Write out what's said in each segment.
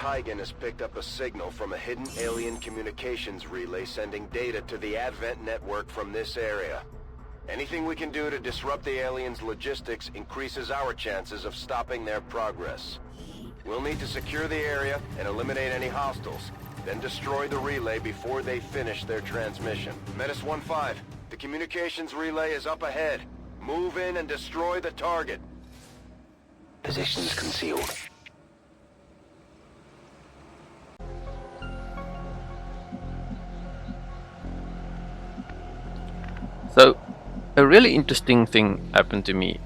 Huygen has picked up a signal from a hidden alien communications relay sending data to the Advent network from this area. Anything we can do to disrupt the aliens' logistics increases our chances of stopping their progress. We'll need to secure the area and eliminate any hostiles, then destroy the relay before they finish their transmission. Menace 1-5, the communications relay is up ahead. Move in and destroy the target. Positions concealed. So, a really interesting thing happened to me.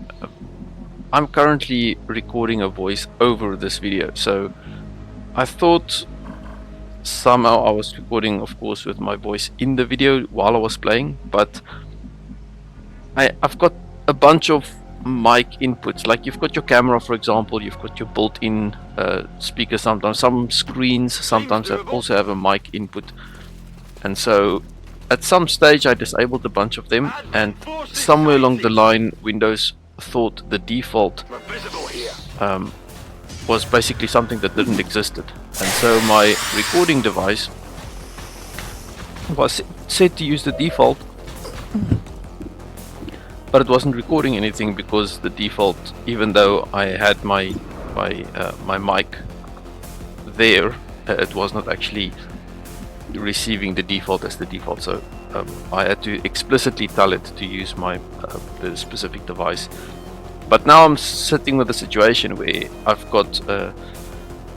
I'm currently recording a voice over this video, so I thought somehow I was recording, of course, with my voice in the video while I was playing, but I've got a bunch of mic inputs. Like you've got your camera, for example, you've got your built-in speaker sometimes, some screens sometimes also have a mic input, and so at some stage I disabled a bunch of them, and somewhere along the line Windows thought the default was basically something that didn't exist, and so my recording device was set to use the default, but it wasn't recording anything because the default, even though I had my mic there, it was not actually receiving the default as the default. So I had to explicitly tell it to use my the specific device. But now I'm sitting with a situation where I've got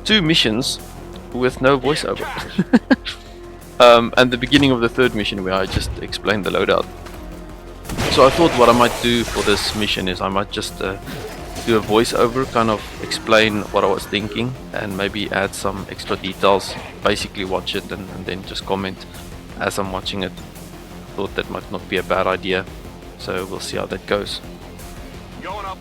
2 missions with no voiceover, and the beginning of the 3rd mission where I just explained the loadout. So I thought what I might do for this mission is I might just do a voiceover, kind of explain what I was thinking and maybe add some extra details, basically watch it and then just comment as I'm watching it. Thought that might not be a bad idea, so we'll see how that goes. Going up.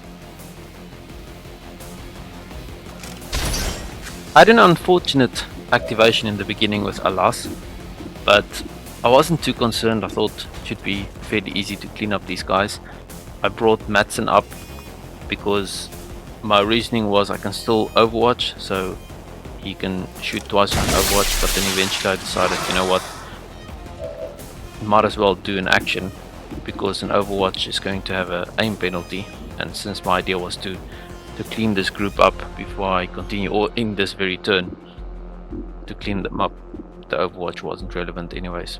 I had an unfortunate activation in the beginning with Alas, but I wasn't too concerned. I thought it should be fairly easy to clean up these guys. I brought Mattsson up because my reasoning was I can still overwatch, so he can shoot twice on overwatch, but then eventually I decided, you know what, might as well do an action, because an overwatch is going to have an aim penalty, and since my idea was to clean this group up before I continue, or in this very turn, to clean them up, the overwatch wasn't relevant anyways.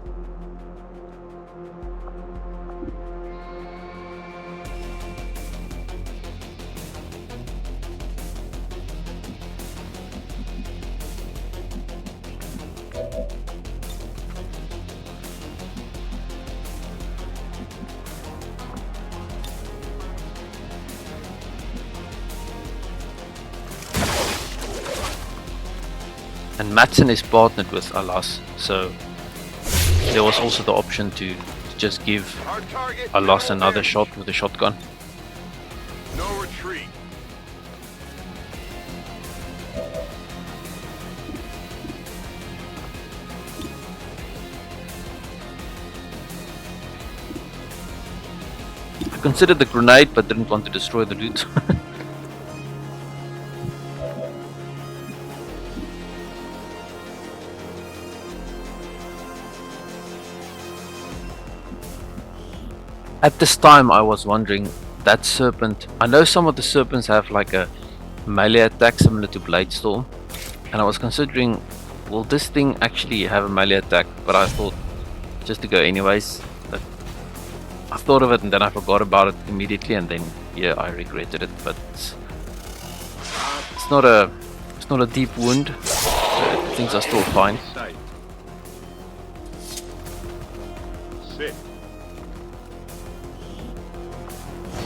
And Mattsson is partnered with Alas, so there was also the option to just give Alas another shot with a shotgun. No retreat. I considered the grenade but didn't want to destroy the loot. At this time I was wondering, that serpent, I know some of the serpents have like a melee attack similar to Bladestorm, and I was considering, will this thing actually have a melee attack, but I thought just to go anyways. But I thought of it and then I forgot about it immediately, and then yeah, I regretted it. But it's not a deep wound, so things are still fine. Sit.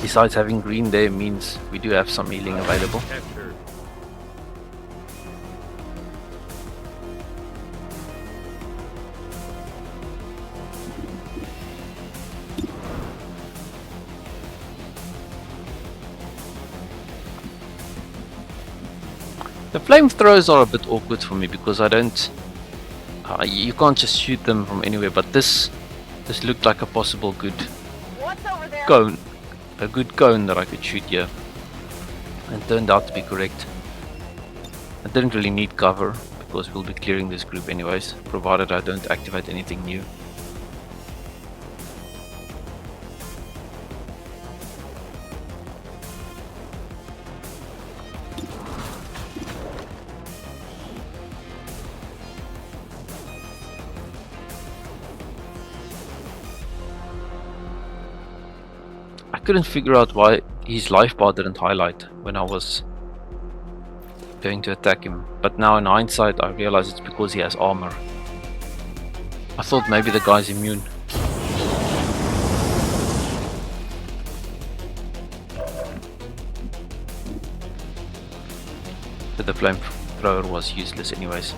Besides having green there means we do have some healing available. Captured. The flamethrowers are a bit awkward for me because I don't... you can't just shoot them from anywhere, but this looked like a possible good cone. A good cone that I could shoot here. And turned out to be correct. I didn't really need cover, because we'll be clearing this group anyways, provided I don't activate anything new. I couldn't figure out why his life bar didn't highlight when I was going to attack him, but now in hindsight I realize it's because he has armor. I thought maybe the guy's immune. But the flamethrower was useless anyways.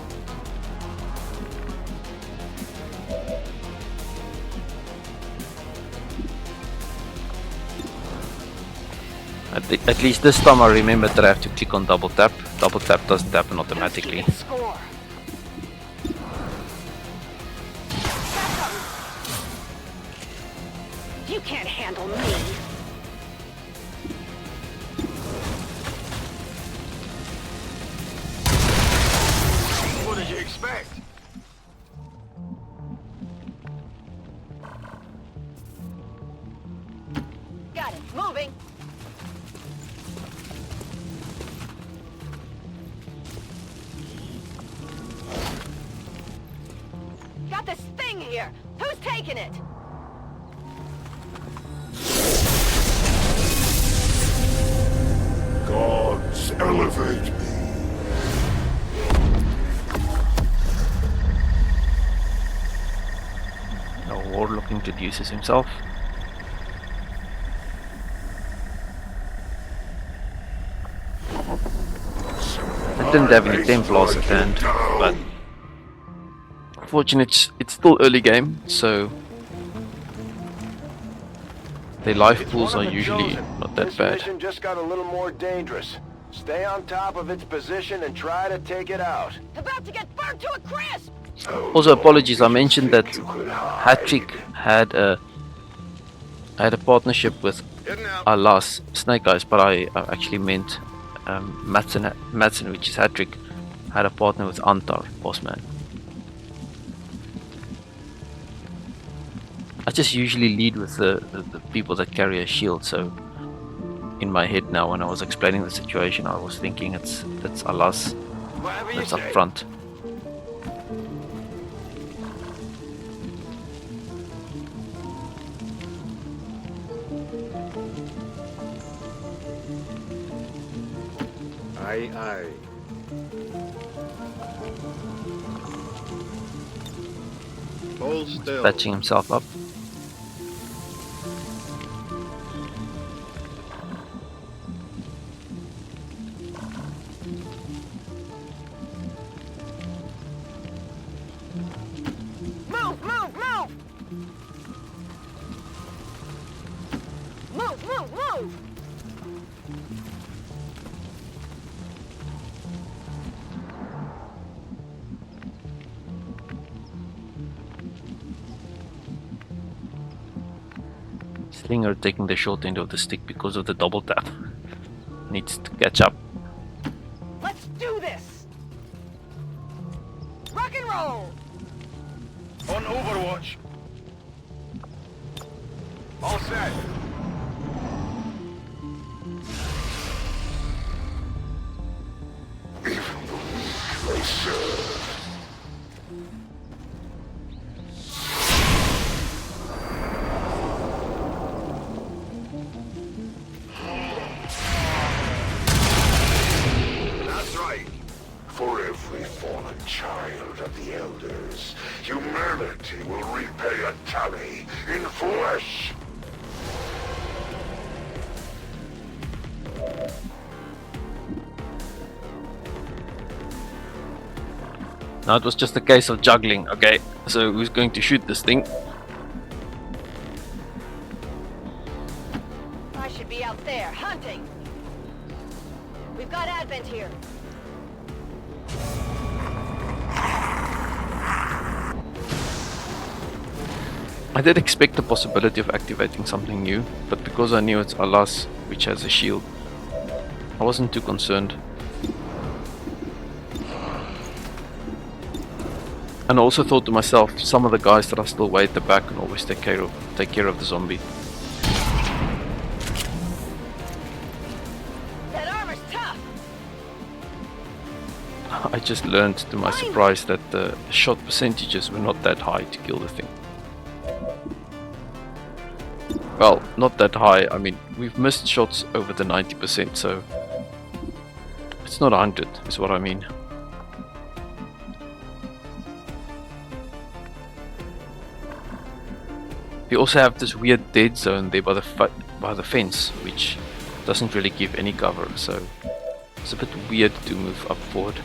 At least this time I remembered that I have to click on double tap. Double tap doesn't happen automatically. Score. You can't handle me. What did you expect? Got it. Moving. Got this thing here. Who's taking it? Gods, elevate me. Now Warlock introduces himself. I didn't have any Templars at hand, but fortunately it's still early game, so their life pools are usually not that This bad. mission just got a little more dangerous. Stay on top of its position and try to take it out. About to get burnt to a crisp. Also, apologies, I mentioned that Hattrick had a partnership with Alas Snake Eyes, but I actually meant Mattsson, which is Hattrick, had a partner with Antar, Bossman. I just usually lead with the people that carry a shield, so in my head now when I was explaining the situation I was thinking it's Alas Whatever you that's up say. front. Aye, aye. Hold still. Patching himself up. Move, move, move. Move, move, move. Slinger taking the short end of the stick because of the double tap. Needs to catch up. Let's do this. Rock and roll. On Overwatch. All set. Even the weak they serve. That's right. For every fallen child of the Elders, humanity will repay a tally in flesh. Now it was just a case of juggling. Okay, so who's going to shoot this thing? I should be out there hunting. We've got Advent here. I did expect the possibility of activating something new, but because I knew it's Alas, which has a shield, I wasn't too concerned. And I also thought to myself, some of the guys that are still way at the back can always take care of the zombie. That armor's tough. I just learned to my surprise that the shot percentages were not that high to kill the thing. Well, not that high. I mean, we've missed shots over the 90%, so it's not 100 is what I mean. We also have this weird dead zone there by the fence, which doesn't really give any cover, so it's a bit weird to move up forward.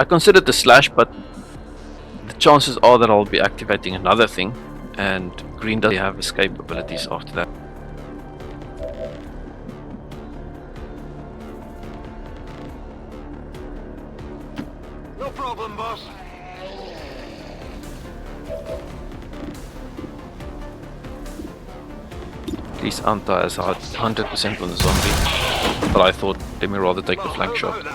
I considered the slash, but the chances are that I'll be activating another thing, and green doesn't have escape abilities after that. No problem, boss. At least Antar has 100% on the zombie, but I thought let me rather take the flank shot.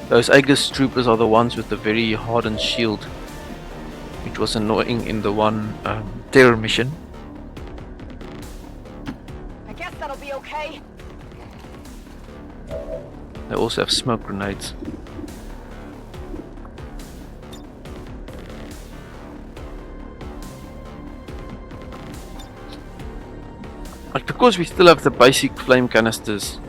Those Aegis troopers are the ones with the very hardened shield, which was annoying in the one terror mission. I guess that'll be okay. They also have smoke grenades. But because we still have the basic flame canisters,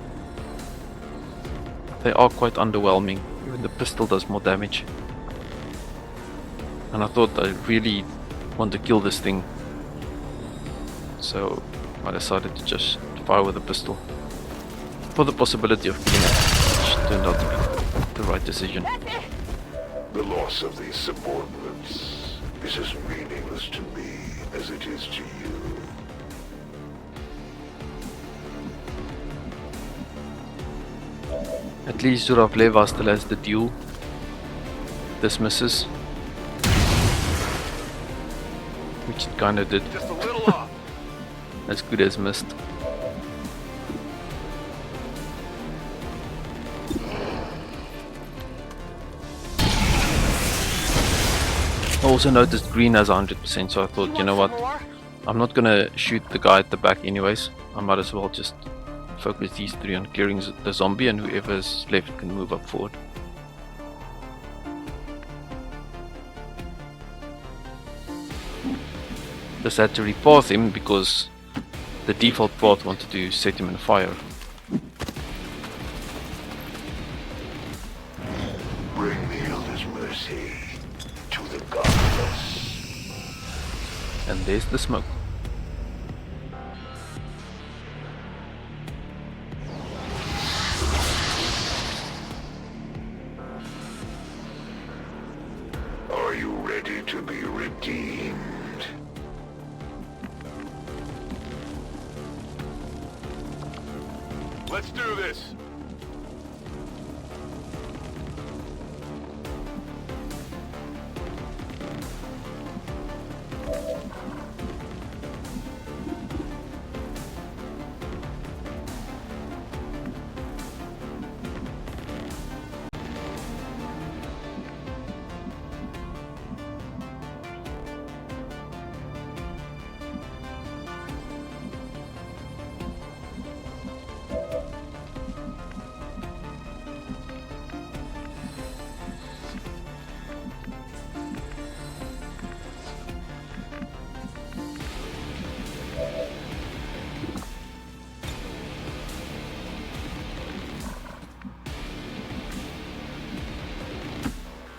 they are quite underwhelming. Even the pistol does more damage. And I thought I really want to kill this thing, so I decided to just fire with a pistol for the possibility of killing it, which turned out to be the right decision. The loss of these subordinates is as meaningless to me as it is to you. At least Zuravleva still has the duel. This misses, which it kinda did. Just a little off. As good as missed. I also noticed green has 100%, so I thought, you know what, I'm not gonna shoot the guy at the back anyways. I might as well just focus these three on killing the zombie, and whoever's left can move up forward. Just had to repath him because the default path wanted to set him on fire. Bring the Elder's mercy to the godless. And there's the smoke. Are you ready to be redeemed? Let's do this.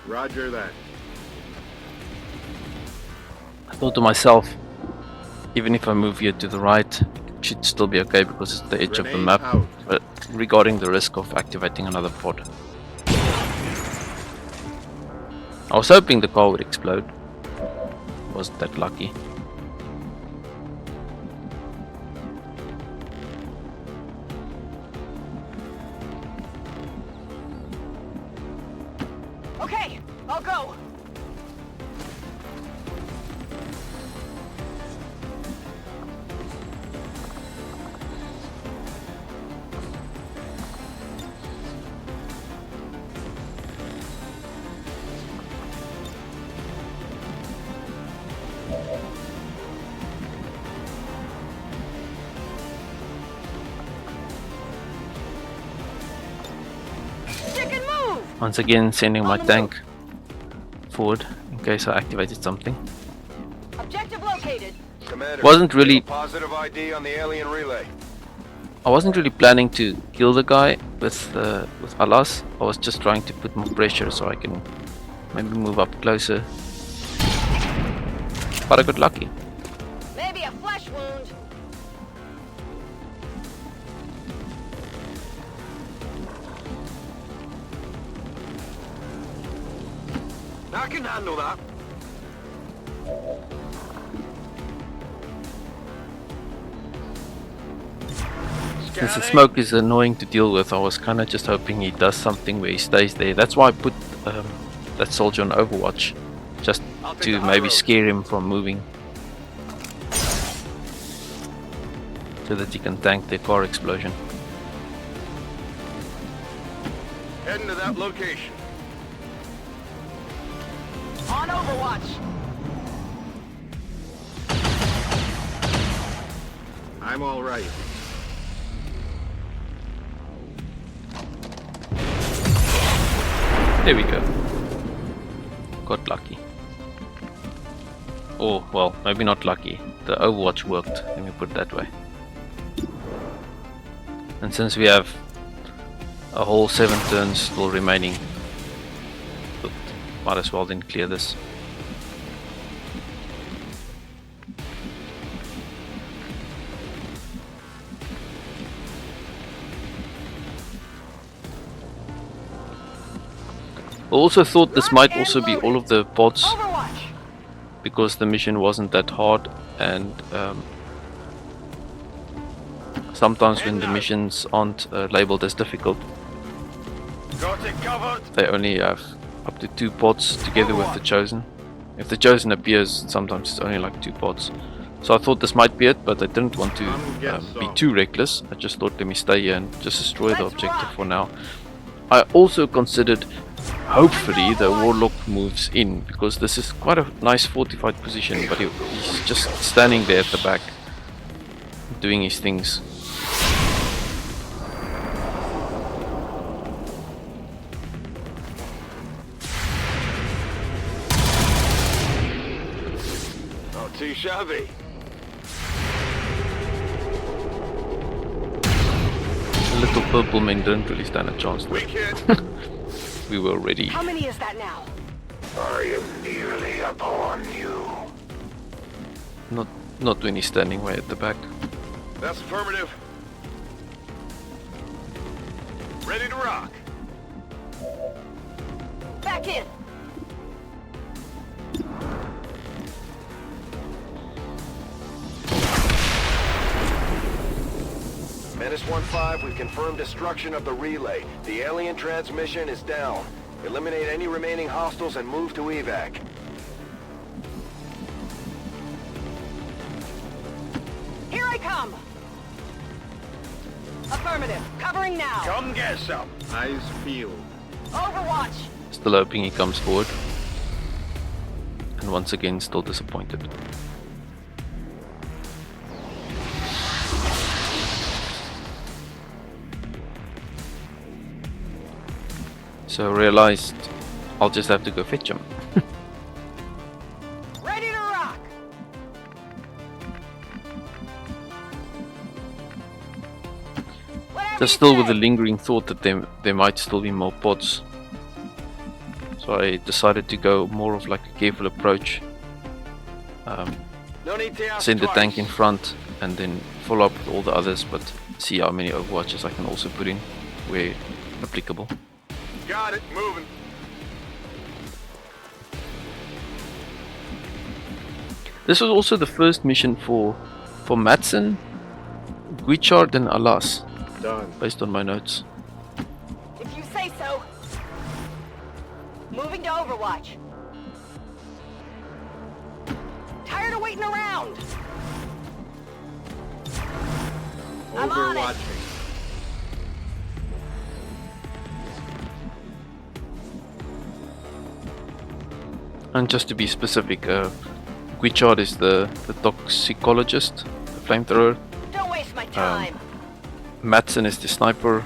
Roger that. I thought to myself, even if I move here to the right, it should still be okay because it's the edge of the Grenade map. out. But regarding the risk of activating another pod, I was hoping the car would explode. wasn't that lucky. Okay, I'll go. Stick and move! Once again, sending my tank forward in case I activated something. Objective located. Commander, Wasn't really- we have a positive ID on the alien relay. I wasn't really planning to kill the guy with Alas. I was just trying to put more pressure so I can maybe move up closer. But I got lucky. Maybe a flesh wound. I can handle that. Since the smoke is annoying to deal with, I was kind of just hoping he does something where he stays there. That's why I put that soldier on Overwatch, just to maybe scare him from moving, so that he can tank the car explosion. Heading to that location. On Overwatch. I'm all right. There we go. Got lucky. Oh, well, maybe not lucky. The Overwatch worked, let me put it that way. And since we have a whole 7 turns still remaining, but might as well then clear this. I also thought this might also be all of the pods, Overwatch. because the mission wasn't that hard, and sometimes when the missions aren't labeled as difficult, Got it covered. they only have up to 2 pods together with the Chosen. If the Chosen appears, sometimes it's only like 2 pods. So I thought this might be it, but I didn't want to be too reckless. I just thought let me stay here and just destroy the objective for now. I also considered hopefully the Warlock moves in, because this is quite a nice fortified position, but he's just standing there at the back doing his things. Not too shabby. The little purple men didn't really stand a chance though. We can. We were ready. How many is that now? I am nearly upon you. Not when he's standing way at the back. That's affirmative. Ready to rock. Back in. Menace 1-5, we've confirmed destruction of the relay. The alien transmission is down. Eliminate any remaining hostiles and move to evac. Here I come. Affirmative. Covering now. Come get some. Eyes peeled. Overwatch. Still hoping he comes forward. And once again still disappointed. So I realized I'll just have to go fetch him. Ready to rock. Whatever Just you still with the say. lingering thought that there might still be more pods. So I decided to go more of like a careful approach. No need to ask Send the twice. tank in front and then follow up with all the others, but see how many Overwatches I can also put in where applicable. Got it. Moving. This was also the first mission for Mattsson, Guichard and Alas, Done. based on my notes. If you say so. Moving to Overwatch. Tired of waiting around. I'm on it. Overwatching. And just to be specific, Guichard is the toxicologist, the flamethrower. Don't waste my time. Mattsson is the sniper,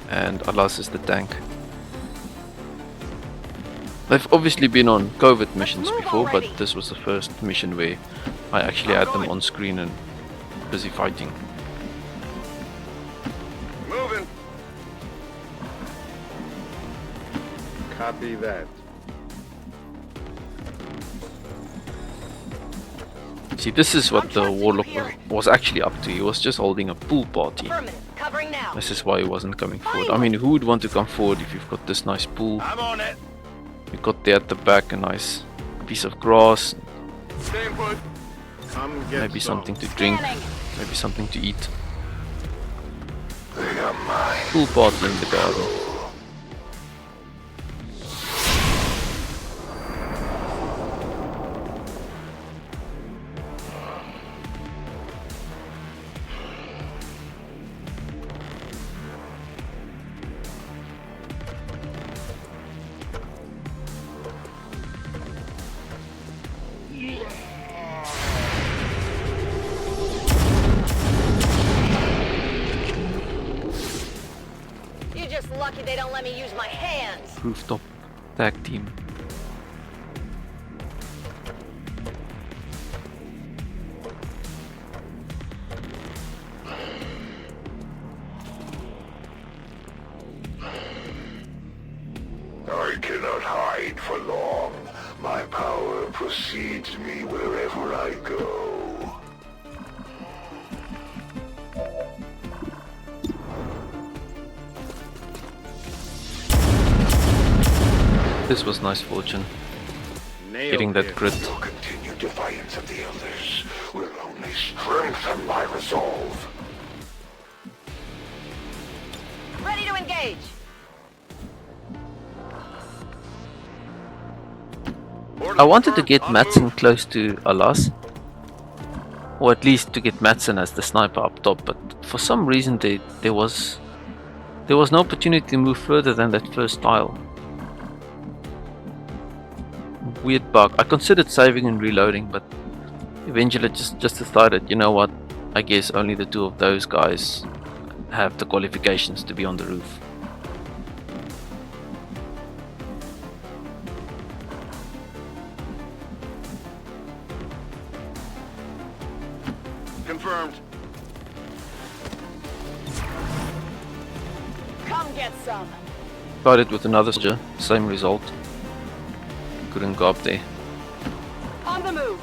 and Alas is the tank. They've obviously been on COVID missions move before, already. but this was the first mission where I actually had them on screen and busy fighting. Moving. Copy that. See, this is what I'm the trusting you Warlock here. was actually up to. He was just holding a pool party. Affirmative. Covering now. This is why he wasn't coming forward. I mean, who would want to come forward if you've got this nice pool? I'm on it. You've got there at the back a nice piece of grass, Staying put. Come get maybe some. something to drink, Scanning. maybe something to eat. They are mine. Pool party in the garden. You're just lucky they don't let me use my hands. Rooftop tag team. I cannot hide for long. My power precedes me wherever I go. This was nice fortune, Nailed getting that it. crit. Your continued defiance of the Elders will only strengthen my resolve. Ready to engage. I wanted to get Mattsson close to Alas, or at least to get Mattsson as the sniper up top, but for some reason there was no opportunity to move further than that first tile. Weird bug. I considered saving and reloading, but eventually just decided, you know what, I guess only the two of those guys have the qualifications to be on the roof. Confirmed. Come get some. Tried it with another soldier, same result. Couldn't go up there. On the move.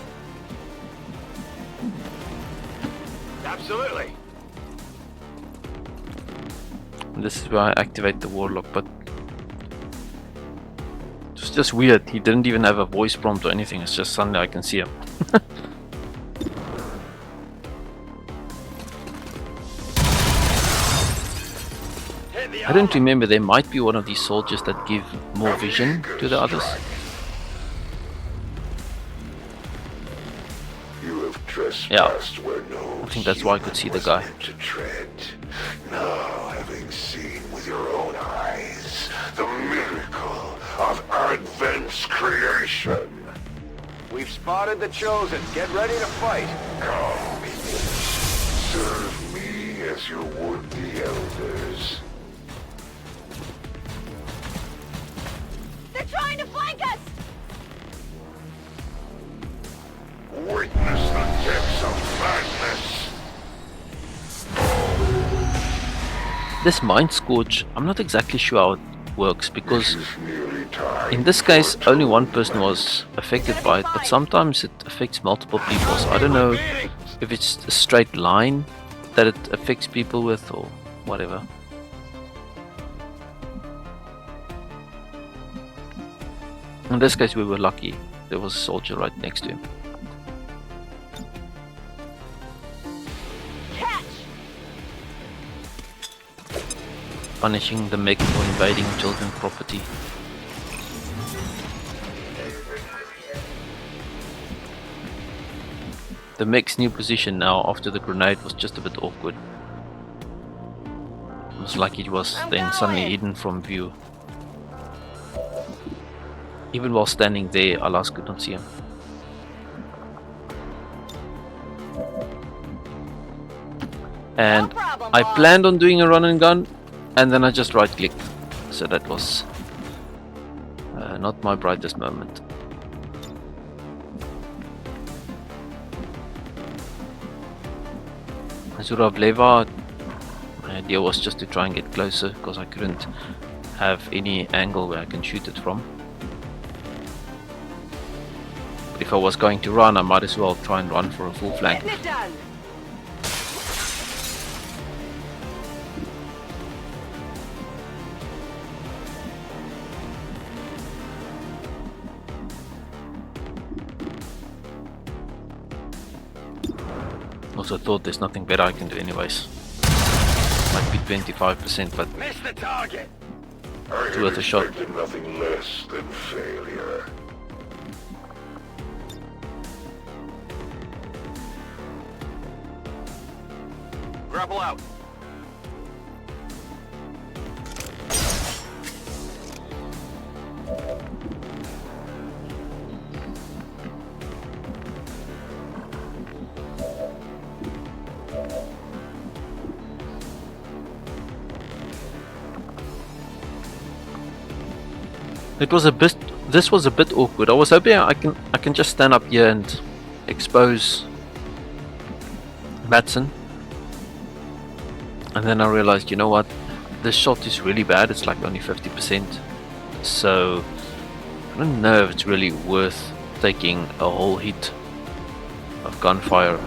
Absolutely. And this is where I activate the Warlock, but it's just weird. He didn't even have a voice prompt or anything. It's just suddenly I can see him. Hit the I don't remember. There might be one of these soldiers that give more vision to the others. You have trespassed where no I think that's why I could see the guy. human was meant to tread. Now, having seen with your own eyes the miracle of Advent's creation, We've spotted the Chosen. Get ready to fight. come, serve me as you would the Elders. They're trying to flank us. Witness the depths of madness. This Mind Scourge, I'm not exactly sure how it works, because It is nearly time in this case for only one person was affected by it, but sometimes it affects multiple people, so I don't know if it's a straight line that it affects people with or whatever. In this case we were lucky, there was a soldier right next to him. punishing the mech for invading children's property. The mech's new position now after the grenade was just a bit awkward. It was like it was then suddenly hidden from view. Even while standing there, Alas could not see him. And I planned on doing a run and gun, and then I just right clicked. So that was not my brightest moment. Zuravleva, my idea was just to try and get closer because I couldn't have any angle where I can shoot it from. But if I was going to run, I might as well try and run for a full flank. Getting it done. Also thought there's nothing better I can do anyways. Might be 25%, but Miss the target! it's worth a shot. expected nothing less than failure. Grapple out. It was a bit. This was a bit awkward. I was hoping I can just stand up here and expose Mattsson, and then I realized, you know what, this shot is really bad. It's like only 50%. So I don't know if it's really worth taking a whole hit of gunfire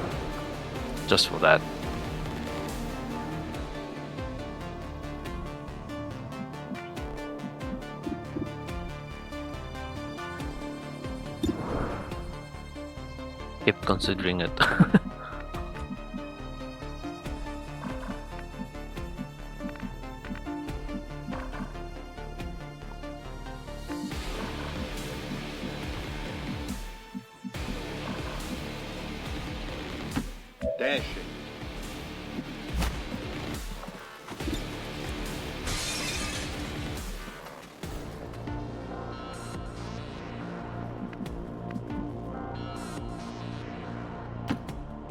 just for that. Kept considering it. Dash it.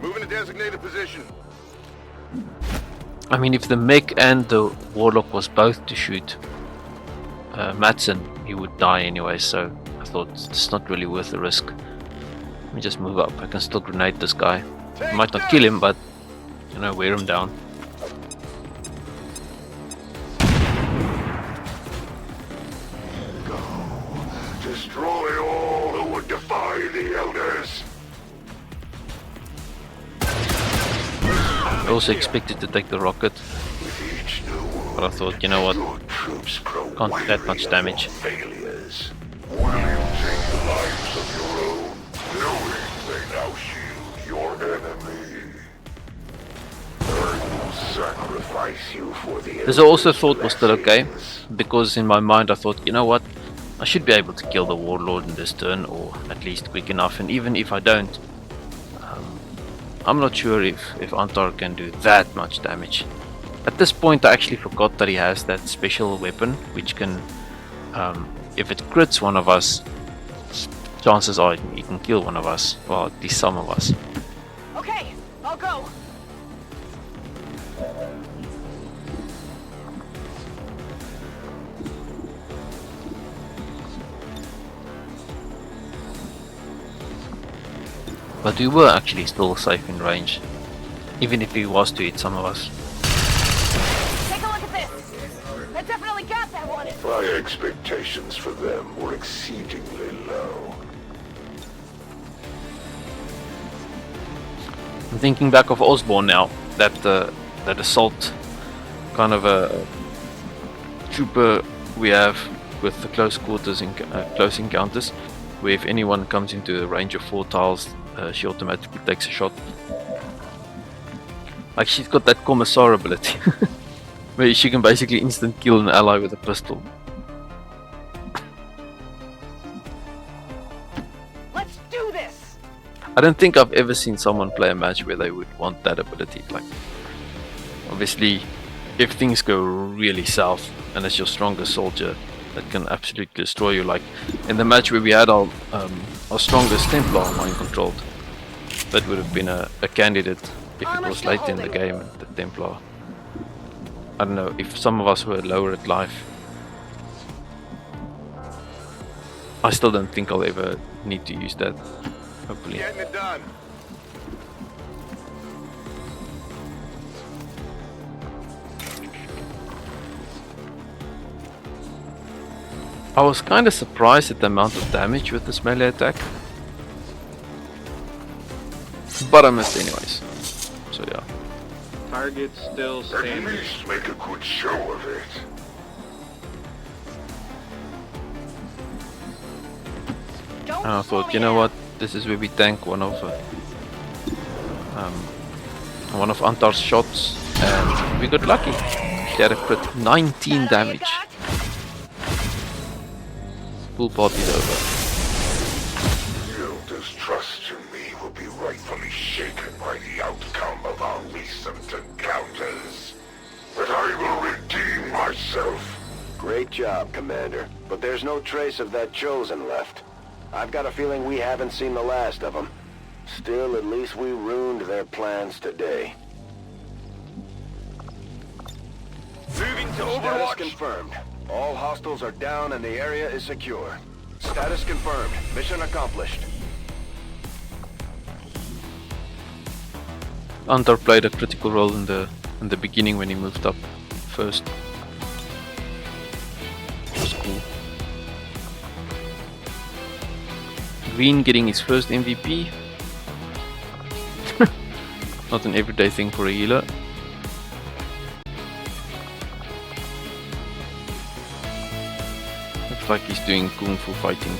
Moving to designated position. I mean, if the mech and the Warlock was both to shoot Mattsson, he would die anyway, so I thought it's not really worth the risk. Let me just move up. I can still grenade this guy. I might not kill him, but, you know, wear him down. Go. Destroy all who would defy the Elders. I also expected to take the rocket, With each new wound, but I thought, you know what, your troops grow can't do that much weary of damage. failures. Will you take lives of your own, knowing they now shield your enemy? Or will sacrifice you for the This I also thought was Elders' still okay, blessings? because in my mind I thought, you know what, I should be able to kill the Warlord in this turn, or at least quick enough, and even if I don't, I'm not sure if Antar can do that much damage. At this point I actually forgot that he has that special weapon, which can, if it crits one of us, chances are he can kill one of us, well, at least some of us. Okay, I'll go. But we were actually still safe in range, even if he was to hit some of us. Take a look at this. That definitely got that one. My expectations for them were exceedingly low. I'm thinking back of Osborne now, that assault kind of a trooper we have with the close quarters close encounters, where if anyone comes into the range of 4 tiles, she automatically takes a shot. Like, she's got that Commissar ability. where she can basically instant kill an ally with a pistol. Let's do this! I don't think I've ever seen someone play a match where they would want that ability. Like, obviously, if things go really south and it's your strongest soldier, that can absolutely destroy you. Like in the match where we had our strongest Templar mind controlled, that would have been a candidate if it was late in the game. The Templar, I don't know, if some of us were lower at life. I still don't think I'll ever need to use that, hopefully. Getting it done. I was kind of surprised at the amount of damage with this melee attack, but I missed anyways, so yeah. Target still At standing. least make a good show of it. Don't And I slow thought, me you know down. what, this is where we tank one of Antar's shots, and we got lucky. He had a crit, 19 That all you damage. got? Pool party's over. Yilda's trust in me will be rightfully shaken by the outcome of our recent encounters. But I will redeem myself. Great job, Commander. But there's no trace of that Chosen left. I've got a feeling we haven't seen the last of them. Still, at least we ruined their plans today. Moving to Status confirmed. All hostiles are down and the area is secure. Status confirmed. Mission accomplished. Antar played a critical role in the beginning when he moved up first. It was cool. Green getting his first MVP. Not an everyday thing for a healer. Looks like he's doing kung fu fighting.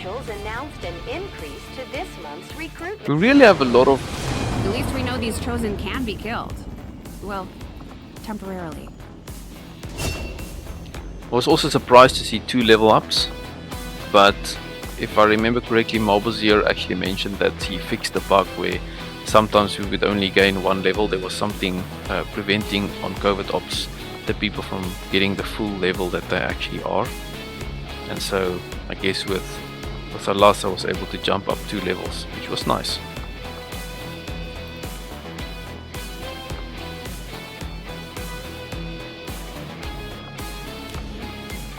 Officials announced an increase to this month's recruitment. We really have a lot of. At least we know these Chosen can be killed. Well, temporarily. I was also surprised to see 2 level ups, but if I remember correctly, Marbozir actually mentioned that he fixed a bug where sometimes we would only gain 1 level. There was something preventing on covert ops the people from getting the full level that they actually are, and so I guess with Alas I was able to jump up 2 levels, which was nice.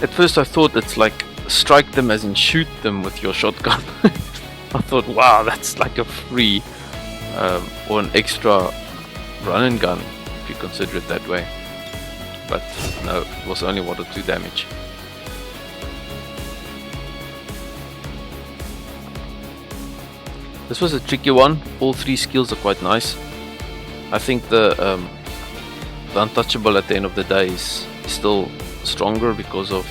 At first I thought it's like strike them as in shoot them with your shotgun. I thought, wow, that's like a free or an extra run and gun if you consider it that way. But no, it was only 1 or 2 damage. This was a tricky one. All 3 skills are quite nice. I think the untouchable at the end of the day is still stronger because of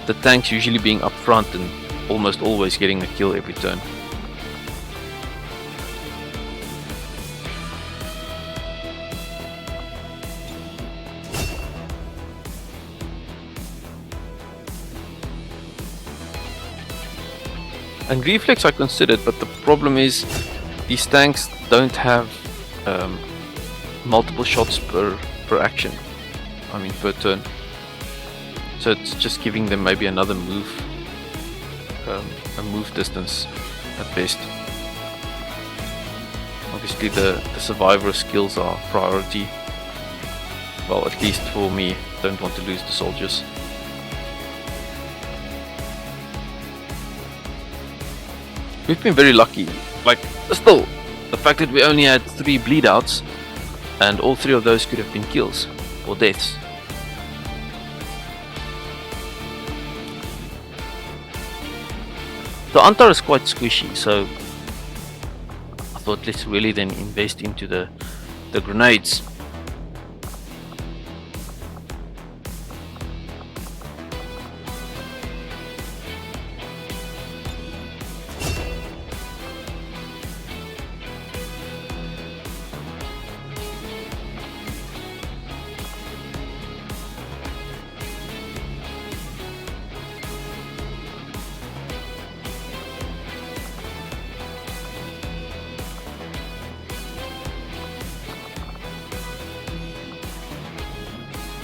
the tanks usually being up front and almost always getting a kill every turn. And reflex I considered, but the problem is these tanks don't have multiple shots per action. I mean per turn. So it's just giving them maybe another move, a move distance at best. Obviously the survivor skills are priority. Well, at least for me, don't want to lose the soldiers. We've been very lucky. Like, still, the fact that we only had 3 bleed outs, and all 3 of those could have been kills or deaths. The Antar is quite squishy, so I thought let's really then invest into the grenades.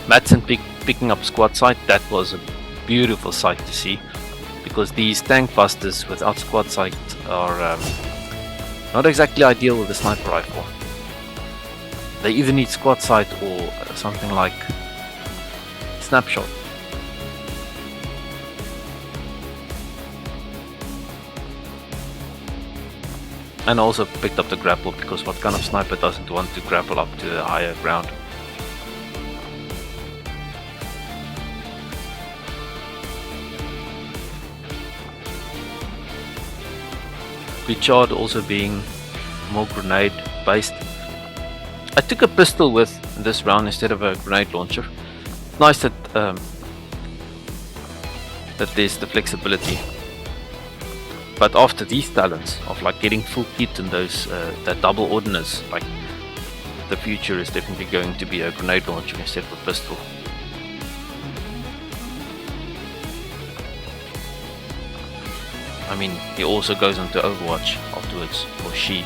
Mattsson picking up squad sight, that was a beautiful sight to see, because these tank busters without squad sight are not exactly ideal with the sniper rifle. They either need squad sight or something like snapshot. And also picked up the grapple, because what kind of sniper doesn't want to grapple up to the higher ground? Guichard also being more grenade based. I took a pistol with this round instead of a grenade launcher. Nice that there's the flexibility. But after these talents of like getting full kit and those that double ordnance, like the future is definitely going to be a grenade launcher instead of a pistol. I mean, he also goes into Overwatch afterwards, or she.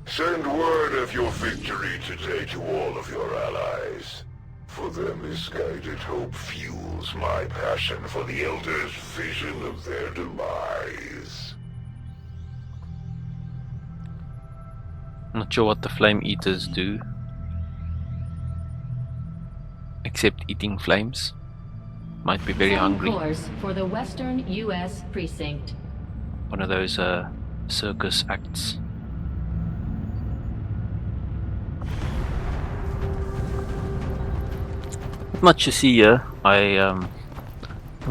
Send word of your victory today to all of your allies. For their misguided hope fuels my passion for the Elders' vision of their demise. Not sure what the flame eaters do, except eating flames. Might be very hungry. Course for the Western U.S. precinct. One of those circus acts. Not much to see here. I'm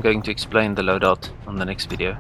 going to explain the loadout on the next video.